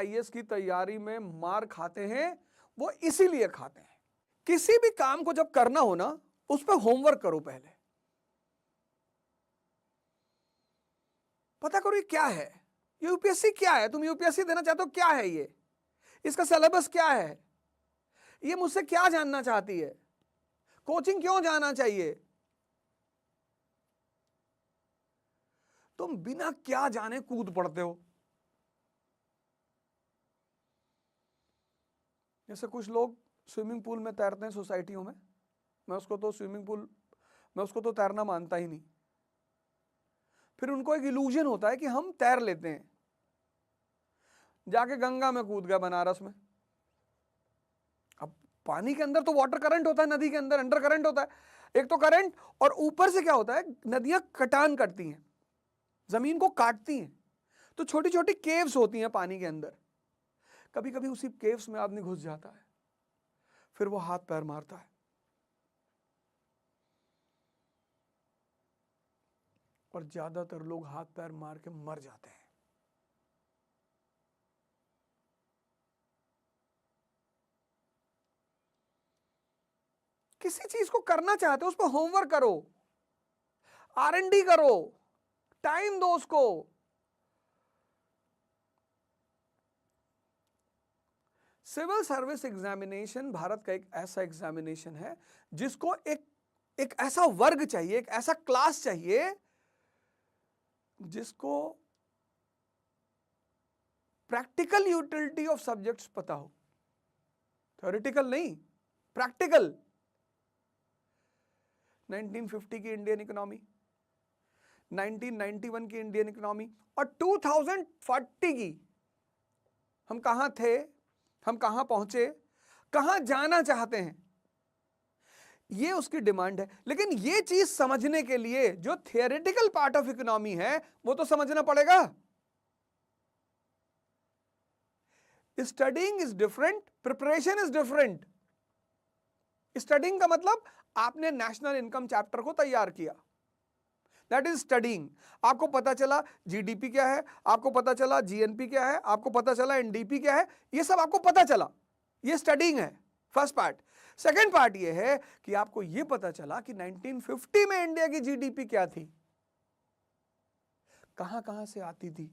IAS की तैयारी में मार खाते हैं वो इसीलिए खाते हैं। किसी भी काम को जब करना हो ना, उस पर होमवर्क करो, पहले पता करो ये क्या है, यूपीएससी क्या है, तुम यूपीएससी देना चाहते हो, क्या है ये, इसका सिलेबस क्या है, ये मुझसे क्या जानना चाहती है, कोचिंग क्यों जाना चाहिए। तुम बिना क्या जाने कूद पड़ते हो। जैसे कुछ लोग स्विमिंग पूल में तैरते हैं सोसाइटियों में, मैं उसको तो तैरना मानता ही नहीं। फिर उनको एक इल्यूजन होता है कि हम तैर लेते हैं, जाके गंगा में कूद गया बनारस में। अब पानी के अंदर तो वाटर करंट होता है, नदी के अंदर अंडर करंट होता है, एक तो करंट, और ऊपर से क्या होता है, नदियां कटान करती हैं, जमीन को काटती हैं, तो छोटी छोटी केव्स होती हैं पानी के अंदर। कभी कभी उसी केव्स में आदमी घुस जाता है, फिर वो हाथ पैर मारता है, और ज्यादातर लोग हाथ पैर मार के मर जाते हैं। किसी चीज को करना चाहते हो, उस पर होमवर्क करो, आरएनडी करो, टाइम दो उसको। सिविल सर्विस एग्जामिनेशन भारत का एक ऐसा एग्जामिनेशन है जिसको एक ऐसा वर्ग चाहिए, एक ऐसा क्लास चाहिए जिसको प्रैक्टिकल यूटिलिटी ऑफ सब्जेक्ट्स पता हो, थ्योरेटिकल नहीं, प्रैक्टिकल। 1950 की इंडियन इकोनॉमी, 1991 की इंडियन इकोनॉमी और 2040 की, हम कहां थे, हम कहां पहुंचे, कहां जाना चाहते हैं, ये उसकी डिमांड है। लेकिन ये चीज समझने के लिए जो थियोरेटिकल पार्ट ऑफ इकोनॉमी है वो तो समझना पड़ेगा। Studying is different, preparation is different. Studying का मतलब आपने नेशनल इनकम चैप्टर को तैयार किया, दैट इज स्टडीइंग। आपको पता चला जीडीपी क्या है, आपको पता चला जीएनपी क्या है, आपको पता चला एनडीपी क्या है, ये सब आपको पता चला, ये स्टडीइंग है, फर्स्ट पार्ट। सेकेंड पार्ट ये है कि आपको ये पता चला कि 1950 में इंडिया की जीडीपी क्या थी, कहां कहां से आती थी,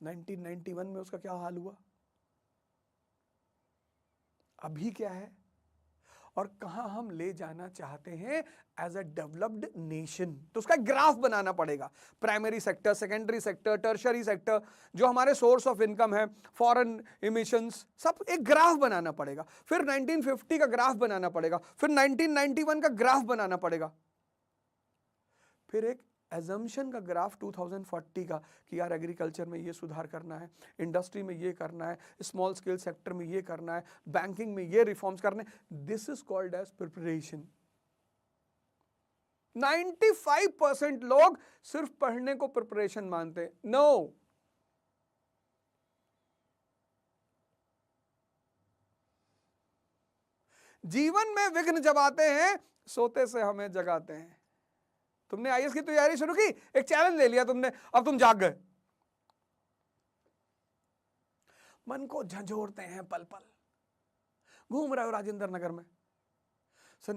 नाइनटीन 1991 में उसका क्या हाल हुआ, अभी क्या है, और कहां हम ले जाना चाहते हैं एज अ डेवलप्ड नेशन। तो उसका ग्राफ बनाना पड़ेगा, primary sector, secondary sector, tertiary sector, जो हमारे सोर्स ऑफ इनकम है, फॉरेन इमिशंस, सब एक ग्राफ बनाना पड़ेगा। फिर 1950 का ग्राफ बनाना पड़ेगा, फिर 1991 का ग्राफ बनाना पड़ेगा, फिर एक एजम्पशन का ग्राफ 2040 का कि यार एग्रीकल्चर में ये सुधार करना है, इंडस्ट्री में ये करना है, स्मॉल स्केल सेक्टर में ये करना है, बैंकिंग में ये रिफॉर्म्स करने। This is called age preparation. 95% लोग सिर्फ पढ़ने को प्रिपरेशन मानते हैं। नो, जीवन में विघ्न जब आते हैं सोते से हमें जगाते हैं। तुमने आईएएस की तैयारी शुरू की, एक चैलेंज ले लिया तुमने, अब तुम जाग गए, मन को झंझोड़ते हैं पल पल, घूम रहे हो राजेंद्र नगर में, सर